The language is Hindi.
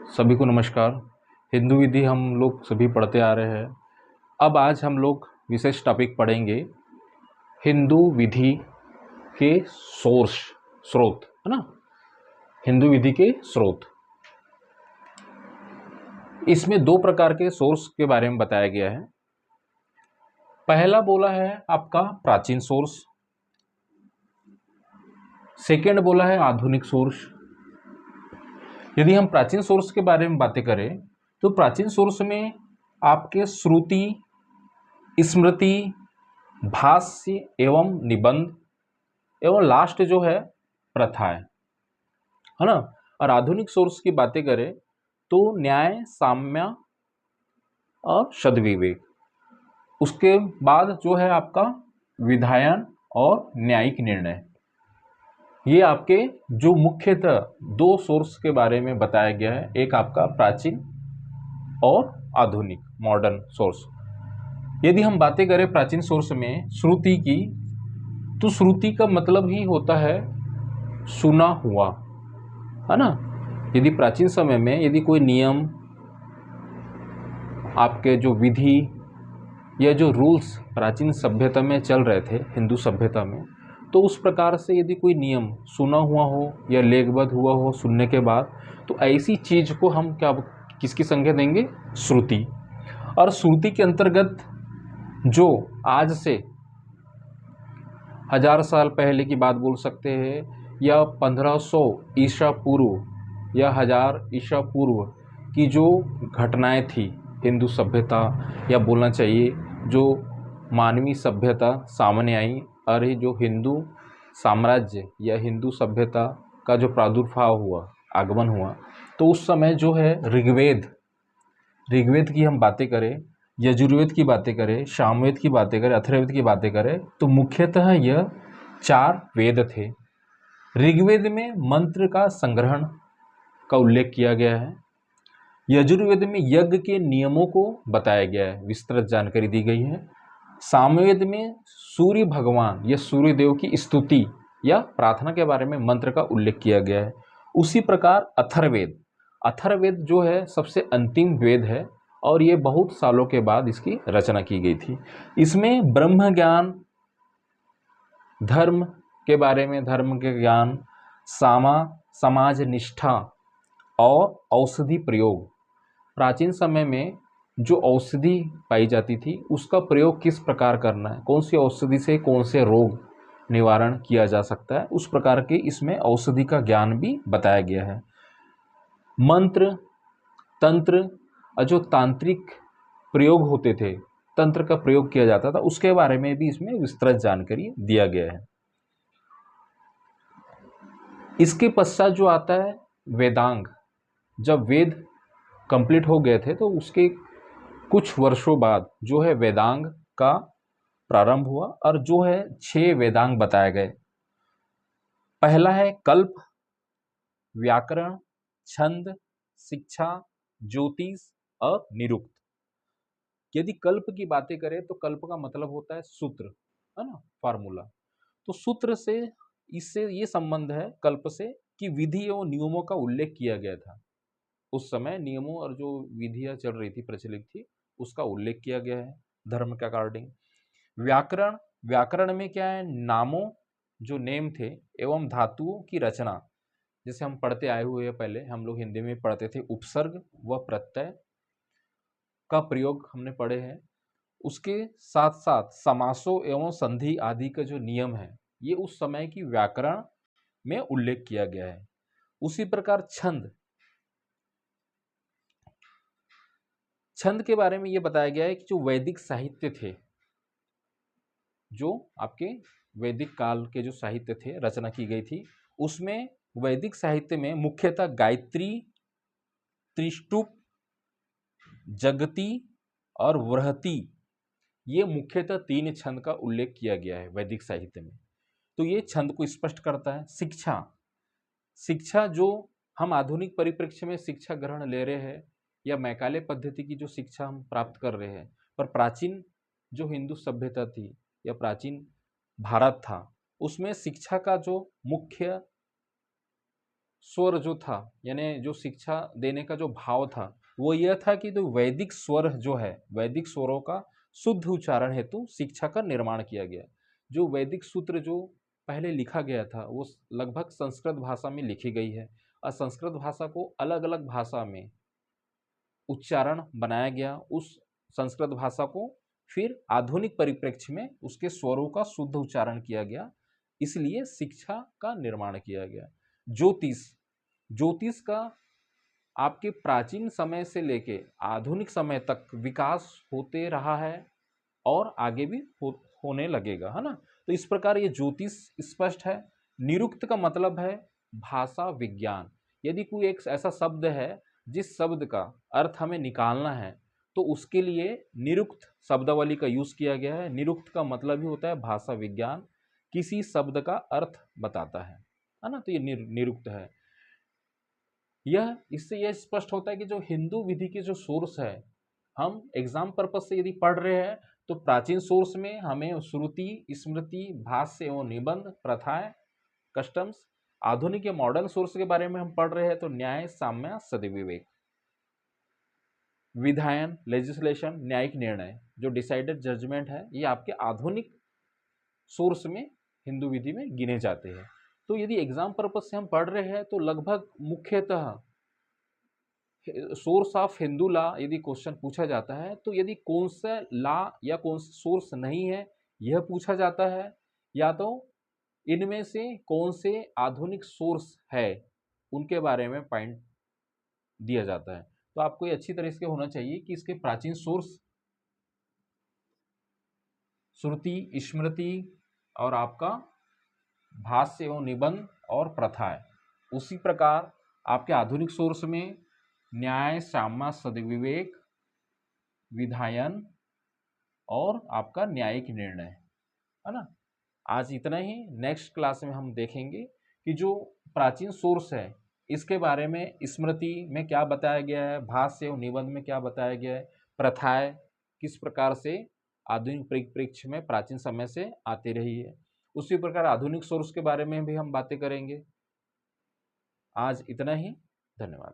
सभी को नमस्कार। हिंदू विधि हम लोग सभी पढ़ते आ रहे हैं। अब आज हम लोग विशेष टॉपिक पढ़ेंगे हिंदू विधि के स्रोत, है ना। हिंदू विधि के स्रोत, इसमें दो प्रकार के सोर्स के बारे में बताया गया है। पहला बोला है आपका प्राचीन सोर्स, सेकेंड बोला है आधुनिक सोर्स। यदि हम प्राचीन सोर्स के बारे में बातें करें तो प्राचीन सोर्स में आपके श्रुति, स्मृति, भाष्य एवं निबंध एवं लास्ट जो है प्रथा है ना। और आधुनिक सोर्स की बातें करें तो न्याय, साम्य और सद्विवेक। उसके बाद जो है आपका विधायन और न्यायिक निर्णय। ये आपके जो मुख्यतः दो सोर्स के बारे में बताया गया है, एक आपका प्राचीन और आधुनिक मॉडर्न सोर्स। यदि हम बातें करें प्राचीन सोर्स में श्रुति की, तो श्रुति का मतलब ही होता है सुना हुआ, है ना। यदि प्राचीन समय में यदि कोई नियम, आपके जो विधि या जो रूल्स प्राचीन सभ्यता में चल रहे थे, हिंदू सभ्यता में, तो उस प्रकार से यदि कोई नियम सुना हुआ हो या लेखबद्ध हुआ हो सुनने के बाद, तो ऐसी चीज को हम क्या किसकी संज्ञा देंगे? श्रुति। और श्रुति के अंतर्गत जो आज से 1000 साल पहले की बात बोल सकते हैं, या 1500 ईसा पूर्व या 1000 ईसा पूर्व की जो घटनाएं थी हिंदू सभ्यता, या बोलना चाहिए जो मानवीय सभ्यता सामने आई, और ये जो हिंदू साम्राज्य या हिंदू सभ्यता का जो प्रादुर्भाव हुआ, आगमन हुआ, तो उस समय जो है ऋग्वेद की हम बातें करें, यजुर्वेद की बातें करें, सामवेद की बातें करें, अथर्ववेद की बातें करें, तो मुख्यतः यह 4 वेद थे। ऋग्वेद में मंत्र का संग्रहण का उल्लेख किया गया है। यजुर्वेद में यज्ञ के नियमों को बताया गया है, विस्तृत जानकारी दी गई है। सामवेद में सूर्य भगवान या सूर्य देव की स्तुति या प्रार्थना के बारे में मंत्र का उल्लेख किया गया है। उसी प्रकार अथर्ववेद जो है सबसे अंतिम वेद है, और ये बहुत सालों के बाद इसकी रचना की गई थी। इसमें ब्रह्म ज्ञान, धर्म के बारे में, धर्म के ज्ञान, समाज निष्ठा और औषधि प्रयोग, प्राचीन समय में जो औषधि पाई जाती थी उसका प्रयोग किस प्रकार करना है, कौन सी औषधि से कौन से रोग निवारण किया जा सकता है, उस प्रकार के इसमें औषधि का ज्ञान भी बताया गया है। मंत्र, तंत्र और जो तांत्रिक प्रयोग होते थे, तंत्र का प्रयोग किया जाता था, उसके बारे में भी इसमें विस्तृत जानकारी दिया गया है। इसके पश्चात जो आता है वेदांग। जब वेद कंप्लीट हो गए थे तो उसके कुछ वर्षों बाद जो है वेदांग का प्रारंभ हुआ, और जो है 6 वेदांग बताए गए। पहला है कल्प, व्याकरण, छंद, शिक्षा, ज्योतिष और निरुक्त। यदि कल्प की बातें करें तो कल्प का मतलब होता है सूत्र, है ना, फार्मूला। तो सूत्र से, इससे ये संबंध है कल्प से कि विधि एवं नियमों का उल्लेख किया गया था। उस समय नियमों और जो विधियां चल रही थी, प्रचलित थी, उसका उल्लेख किया गया है धर्म के अकॉर्डिंग। व्याकरण, व्याकरण में क्या है? नामों, जो नेम थे, एवं धातुओं की रचना। जैसे हम पढ़ते आए हुए हैं, पहले हम लोग हिंदी में पढ़ते थे, उपसर्ग व प्रत्यय का प्रयोग हमने पढ़े हैं। उसके साथ साथ समासों एवं संधि आदि का जो नियम है, ये उस समय की व्याकरण में उल्लेख किया गया है। उसी प्रकार छंद, छंद के बारे में ये बताया गया है कि जो वैदिक साहित्य थे, जो आपके वैदिक काल के जो साहित्य थे, रचना की गई थी, उसमें वैदिक साहित्य में मुख्यतः गायत्री, त्रिष्टुप, जगती और वृहति, ये मुख्यतः 3 छंद का उल्लेख किया गया है वैदिक साहित्य में। तो ये छंद को स्पष्ट करता है। शिक्षा, शिक्षा जो हम आधुनिक परिप्रेक्ष्य में शिक्षा ग्रहण ले रहे हैं, या मैकाले पद्धति की जो शिक्षा हम प्राप्त कर रहे हैं, पर प्राचीन जो हिंदू सभ्यता थी या प्राचीन भारत था, उसमें शिक्षा का जो मुख्य स्वर जो था, यानी जो शिक्षा देने का जो भाव था, वो यह था कि जो वैदिक स्वर जो है, वैदिक स्वरों का शुद्ध उच्चारण हेतु शिक्षा का निर्माण किया गया। जो वैदिक सूत्र जो पहले लिखा गया था वो लगभग संस्कृत भाषा में लिखी गई है, और संस्कृत भाषा को अलग अलग भाषा में उच्चारण बनाया गया। उस संस्कृत भाषा को फिर आधुनिक परिप्रेक्ष्य में उसके स्वरों का शुद्ध उच्चारण किया गया, इसलिए शिक्षा का निर्माण किया गया। ज्योतिष, ज्योतिष का आपके प्राचीन समय से लेके आधुनिक समय तक विकास होते रहा है और आगे भी होने लगेगा, है ना। तो इस प्रकार ये ज्योतिष स्पष्ट है। निरुक्त का मतलब है भाषा विज्ञान। यदि कोई एक ऐसा शब्द है जिस शब्द का अर्थ हमें निकालना है, तो उसके लिए निरुक्त शब्दावली का यूज किया गया है। निरुक्त का मतलब ही होता है भाषा विज्ञान, किसी शब्द का अर्थ बताता है ना। तो ये निरुक्त है। यह इससे यह स्पष्ट होता है कि जो हिंदू विधि के जो सोर्स है, हम एग्जाम पर्पज से यदि पढ़ रहे हैं तो प्राचीन सोर्स में हमें श्रुति, स्मृति, भाष्य एवं निबंध, प्रथाएं, कस्टम्स। आधुनिक या मॉडर्न सोर्स के बारे में हम पढ़ रहे हैं तो न्याय, साम्य, सदविवेक। विधायन, लेजिस्लेशन, न्यायिक निर्णय, जो डिसाइडेड जजमेंट है, ये आपके आधुनिक सोर्स में हिंदू विधि में गिने जाते हैं। तो यदि एग्जाम पर्पज से हम पढ़ रहे हैं तो लगभग मुख्यतः सोर्स ऑफ हिंदू लॉ यदि क्वेश्चन पूछा जाता है, तो यदि कौन सा लॉ या कौन सा सोर्स नहीं है यह पूछा जाता है, या तो इनमें से कौन से आधुनिक सोर्स है उनके बारे में पॉइंट दिया जाता है। तो आपको ये अच्छी तरह से होना चाहिए कि इसके प्राचीन सोर्स श्रुति, स्मृति और आपका भाष्य एवं निबंध और प्रथाएं। उसी प्रकार आपके आधुनिक सोर्स में न्याय, साम्य, सदविवेक, विधायन और आपका न्यायिक निर्णय, है ना। आज इतना ही। नेक्स्ट क्लास में हम देखेंगे कि जो प्राचीन सोर्स है इसके बारे में स्मृति में क्या बताया गया है, भाष्य एवं निबंध में क्या बताया गया है, प्रथाएं किस प्रकार से आधुनिक परिप्रेक्ष्य में प्राचीन समय से आती रही है। उसी प्रकार आधुनिक सोर्स के बारे में भी हम बातें करेंगे। आज इतना ही। धन्यवाद।